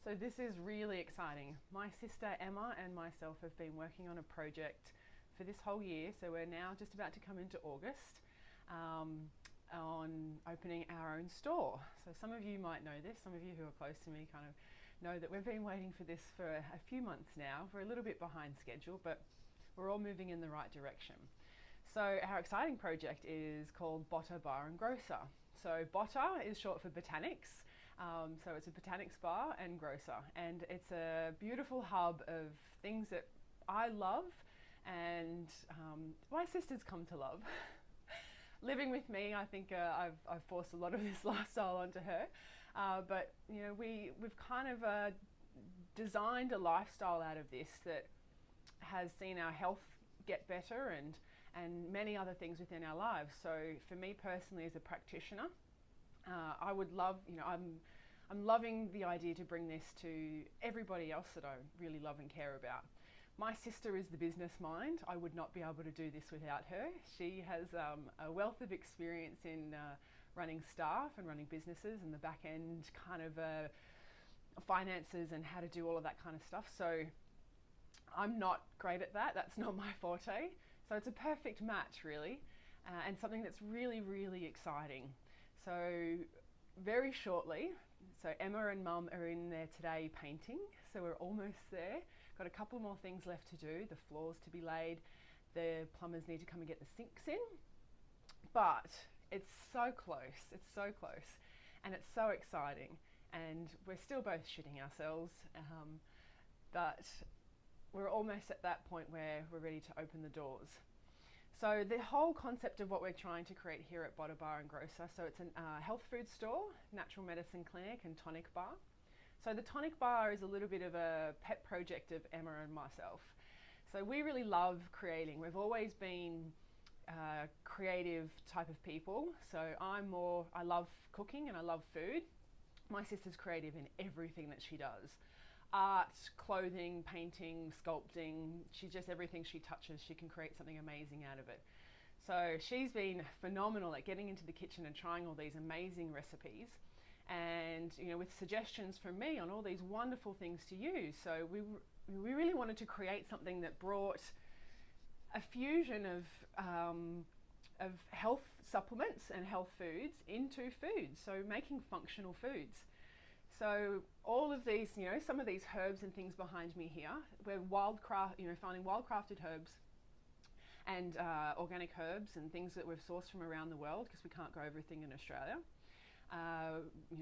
So this is really exciting. My sister Emma and myself have been working on a project for this whole year, so we're now just about to come into August, on opening our own store. So some of you might know this, some of you who are close to me kind of know that we've been waiting for this for a few months now. We're a little bit behind schedule, but we're all moving in the right direction. So our exciting project is called Bota Bar and Grocer. So Bota is short for botanics. So it's a botanics bar and grocer, and it's a beautiful hub of things that I love and my sister's come to love. Living with me, I think I've forced a lot of this lifestyle onto her, but you know we've kind of designed a lifestyle out of this that has seen our health get better and many other things within our lives. So for me personally as a practitioner, I would love, I'm loving the idea to bring this to everybody else that I really love and care about. My sister is the business mind. I would not be able to do this without her. She has a wealth of experience in running staff and running businesses and the back end kind of finances and how to do all of that kind of stuff. So I'm not great at that. That's not my forte. So it's a perfect match really, and something that's really, really exciting. So very shortly, so Emma and Mum are in there today painting, so we're almost there. Got a couple more things left to do, the floors to be laid, the plumbers need to come and get the sinks in, but it's so close, and it's so exciting, and we're still both shitting ourselves, but we're almost at that point where we're ready to open the doors. So the whole concept of what we're trying to create here at Bota Bar and Grocer, so it's a health food store, natural medicine clinic and tonic bar. So the tonic bar is a little bit of a pet project of Emma and myself. So we really love creating. We've always been creative type of people. So I love cooking and I love food. My sister's creative in everything that she does. Art, clothing, painting, sculpting, everything she touches, she can create something amazing out of it. So she's been phenomenal at getting into the kitchen and trying all these amazing recipes and with suggestions from me on all these wonderful things to use. So we really wanted to create something that brought a fusion of health supplements and health foods into foods, so making functional foods. So all of these, some of these herbs and things behind me here, we're finding wildcrafted herbs and organic herbs and things that we've sourced from around the world because we can't grow everything in Australia.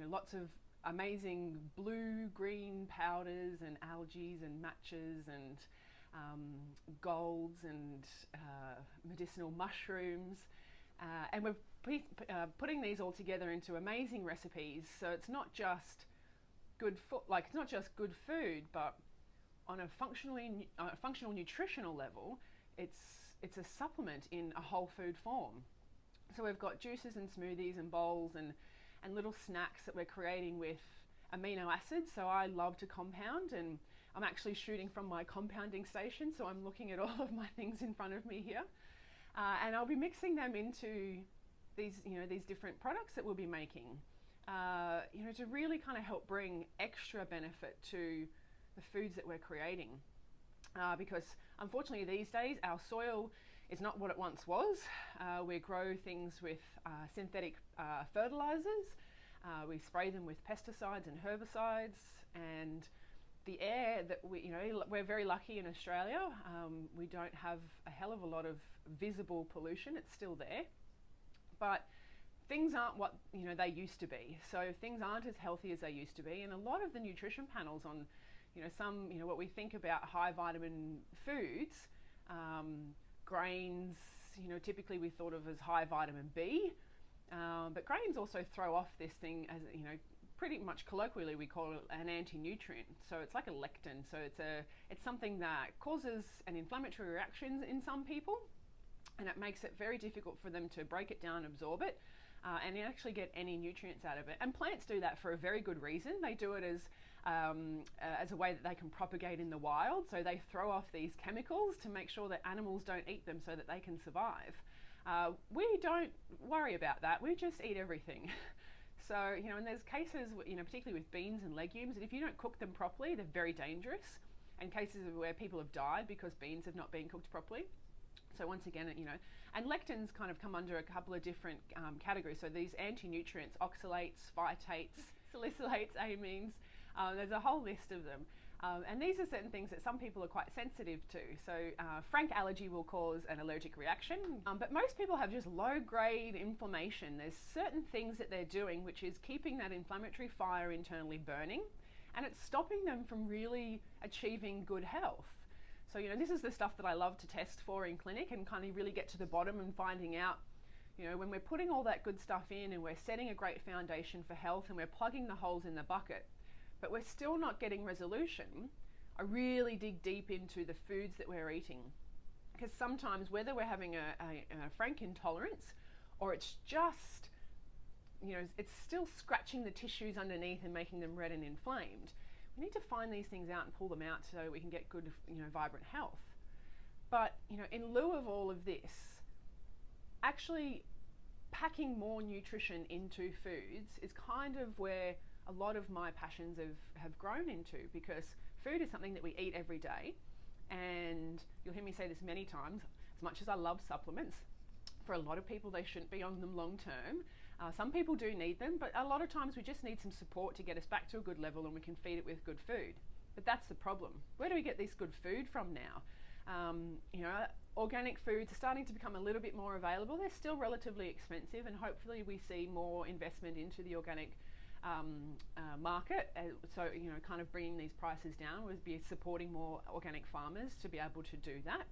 Lots of amazing blue, green powders and algae and matches and golds and medicinal mushrooms. And we're putting these all together into amazing recipes. So it's not just it's not just good food, but on a functional nutritional level, it's a supplement in a whole food form. So we've got juices and smoothies and bowls and little snacks that we're creating with amino acids. So I love to compound, and I'm actually shooting from my compounding station. So I'm looking at all of my things in front of me here, and I'll be mixing them into these different products that we'll be making. To really kind of help bring extra benefit to the foods that we're creating. Because unfortunately these days our soil is not what it once was. We grow things with synthetic fertilizers. We spray them with pesticides and herbicides, and the air that we're very lucky in Australia. We don't have a hell of a lot of visible pollution. It's still there, but things aren't what they used to be. So things aren't as healthy as they used to be, and a lot of the nutrition panels on some what we think about high vitamin foods, grains, typically we thought of as high vitamin B, but grains also throw off this thing as pretty much colloquially we call it an anti-nutrient. So it's like a lectin. So it's something that causes an inflammatory reaction in some people, and it makes it very difficult for them to break it down, absorb it, and actually get any nutrients out of it. And plants do that for a very good reason. They do it as a way that they can propagate in the wild. So they throw off these chemicals to make sure that animals don't eat them so that they can survive. We don't worry about that. We just eat everything. So, and there's cases, particularly with beans and legumes, that if you don't cook them properly, they're very dangerous, and cases of where people have died because beans have not been cooked properly. So once again, and lectins kind of come under a couple of different categories. So these anti-nutrients, oxalates, phytates, salicylates, amines, there's a whole list of them. And these are certain things that some people are quite sensitive to. So frank allergy will cause an allergic reaction, but most people have just low-grade inflammation. There's certain things that they're doing which is keeping that inflammatory fire internally burning, and it's stopping them from really achieving good health. So, this is the stuff that I love to test for in clinic and kind of really get to the bottom and finding out, when we're putting all that good stuff in and we're setting a great foundation for health and we're plugging the holes in the bucket, but we're still not getting resolution, I really dig deep into the foods that we're eating. Because sometimes, whether we're having a frank intolerance or it's just, it's still scratching the tissues underneath and making them red and inflamed, we need to find these things out and pull them out so we can get good, vibrant health. But, in lieu of all of this, actually packing more nutrition into foods is kind of where a lot of my passions have grown into, because food is something that we eat every day, and you'll hear me say this many times, as much as I love supplements, for a lot of people they shouldn't be on them long term. Some people do need them, but a lot of times we just need some support to get us back to a good level, and we can feed it with good food. But that's the problem. Where do we get this good food from now? Organic foods are starting to become a little bit more available. They're still relatively expensive, and hopefully we see more investment into the organic market. So, kind of bringing these prices down would be supporting more organic farmers to be able to do that.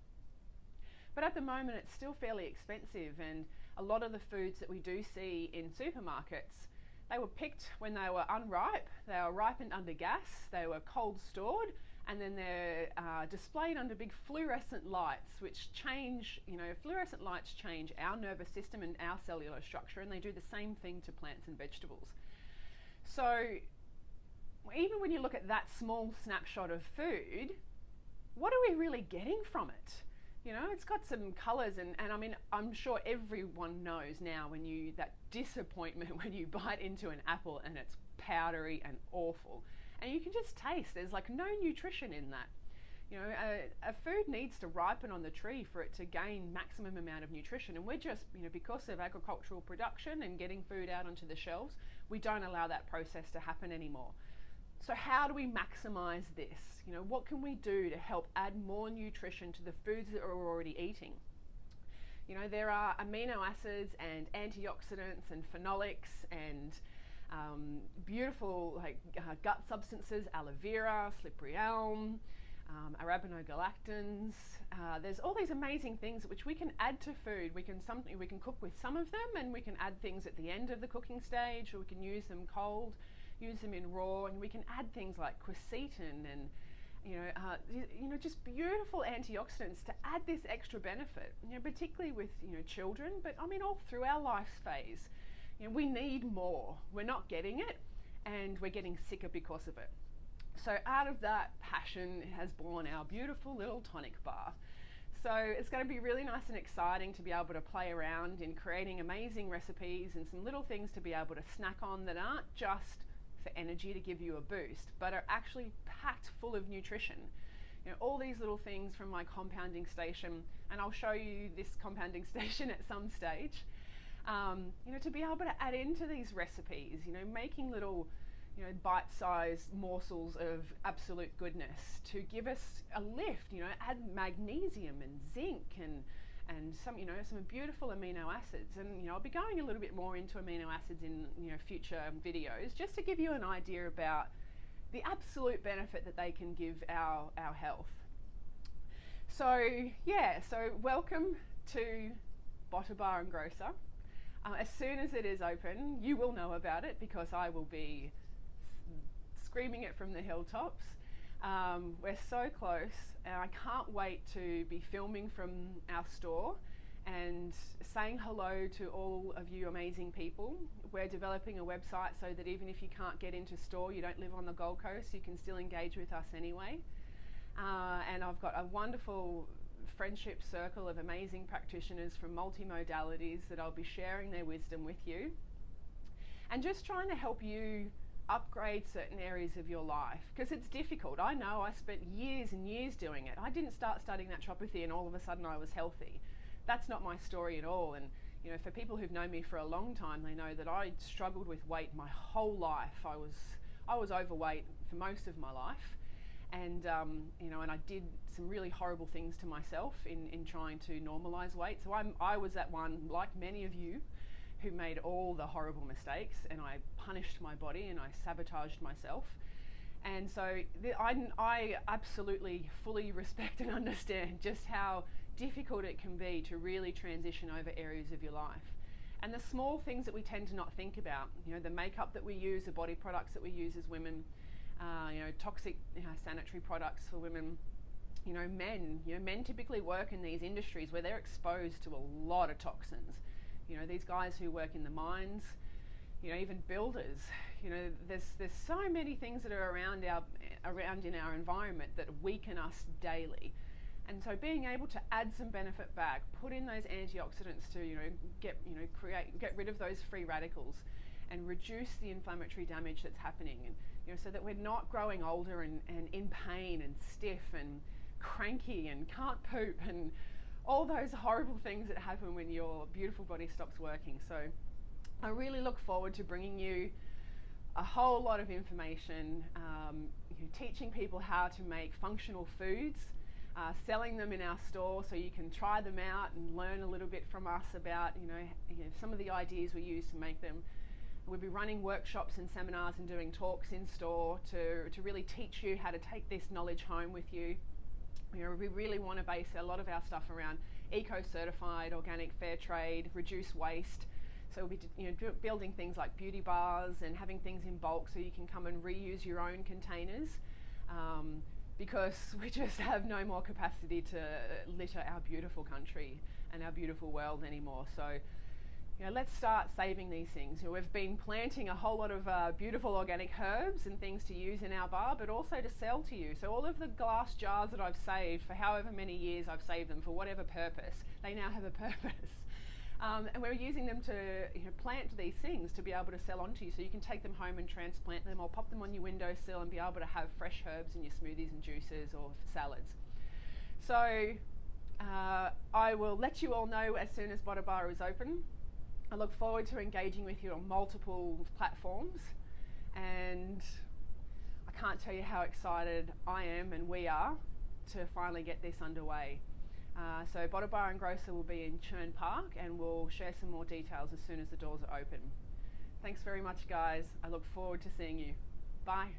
But at the moment, it's still fairly expensive, and a lot of the foods that we do see in supermarkets, they were picked when they were unripe, they were ripened under gas, they were cold stored, and then they're displayed under big fluorescent lights, which change, fluorescent lights change our nervous system and our cellular structure, and they do the same thing to plants and vegetables. So even when you look at that small snapshot of food, what are we really getting from it? It's got some colours, and I mean, I'm sure everyone knows now that disappointment when you bite into an apple and it's powdery and awful. And you can just taste, there's like no nutrition in that. A food needs to ripen on the tree for it to gain maximum amount of nutrition. And we're just, because of agricultural production and getting food out onto the shelves, we don't allow that process to happen anymore. So how do we maximize this? What can we do to help add more nutrition to the foods that we're already eating? There are amino acids and antioxidants and phenolics and beautiful gut substances, aloe vera, slippery elm, arabinogalactans. There's all these amazing things which we can add to food. We can cook with some of them, and we can add things at the end of the cooking stage, or we can use them cold, use them in raw, and we can add things like quercetin and just beautiful antioxidants to add this extra benefit. Particularly with children, but I mean all through our life phase. We need more. We're not getting it, and we're getting sicker because of it. So out of that passion has born our beautiful little tonic bar. So it's going to be really nice and exciting to be able to play around in creating amazing recipes and some little things to be able to snack on that aren't just for energy to give you a boost, but are actually packed full of nutrition. All these little things from my compounding station, and I'll show you this compounding station at some stage, to be able to add into these recipes, making little bite-sized morsels of absolute goodness to give us a lift, add magnesium and zinc and some, some beautiful amino acids. And, I'll be going a little bit more into amino acids in, future videos, just to give you an idea about the absolute benefit that they can give our health. So, so welcome to Bota Bar and Grocer. As soon as it is open, you will know about it, because I will be screaming it from the hilltops. We're so close, and I can't wait to be filming from our store and saying hello to all of you amazing people. We're developing a website so that even if you can't get into store, you don't live on the Gold Coast, you can still engage with us anyway. And I've got a wonderful friendship circle of amazing practitioners from multi-modalities that I'll be sharing their wisdom with you. and just trying to help you upgrade certain areas of your life, because it's difficult. I know I spent years and years doing it. I didn't start studying naturopathy and all of a sudden I was healthy. That's not my story at all. And you know, for people who've known me for a long time, they know that I struggled with weight my whole life. I was overweight for most of my life, and you know, and I did some really horrible things to myself in trying to normalize weight. So I was that one, like many of you, who made all the horrible mistakes, and I punished my body and I sabotaged myself. And so I absolutely fully respect and understand just how difficult it can be to really transition over areas of your life. And the small things that we tend to not think about, you know, the makeup that we use, the body products that we use as women, you know, toxic sanitary products for women, you know, men typically work in these industries where they're exposed to a lot of toxins. You know, these guys who work in the mines, you know, even builders, you know, there's so many things that are around in our environment that weaken us daily. And so being able to add some benefit back, put in those antioxidants to, you know, get rid of those free radicals and reduce the inflammatory damage that's happening, and you know, so that we're not growing older and in pain and stiff and cranky and can't poop and all those horrible things that happen when your beautiful body stops working. So I really look forward to bringing you a whole lot of information, you know, teaching people how to make functional foods, selling them in our store so you can try them out and learn a little bit from us about, you know, some of the ideas we use to make them. We'll be running workshops and seminars and doing talks in store to really teach you how to take this knowledge home with you. You know, we really want to base a lot of our stuff around eco-certified, organic, fair trade, reduce waste. So we'll be, you know, building things like beauty bars and having things in bulk so you can come and reuse your own containers, because we just have no more capacity to litter our beautiful country and our beautiful world anymore. So, you know, let's start saving these things. You know, we've been planting a whole lot of beautiful organic herbs and things to use in our bar, but also to sell to you. So all of the glass jars that I've saved for however many years I've saved them for whatever purpose, they now have a purpose. And we're using them to, you know, plant these things to be able to sell on to you, so you can take them home and transplant them or pop them on your windowsill and be able to have fresh herbs in your smoothies and juices or salads. So I will let you all know as soon as Bota Bar is open. I look forward to engaging with you on multiple platforms, and I can't tell you how excited I am and we are to finally get this underway. So Bota Bar and Grocer will be in Churn Park, and we'll share some more details as soon as the doors are open. Thanks very much, guys. I look forward to seeing you. Bye.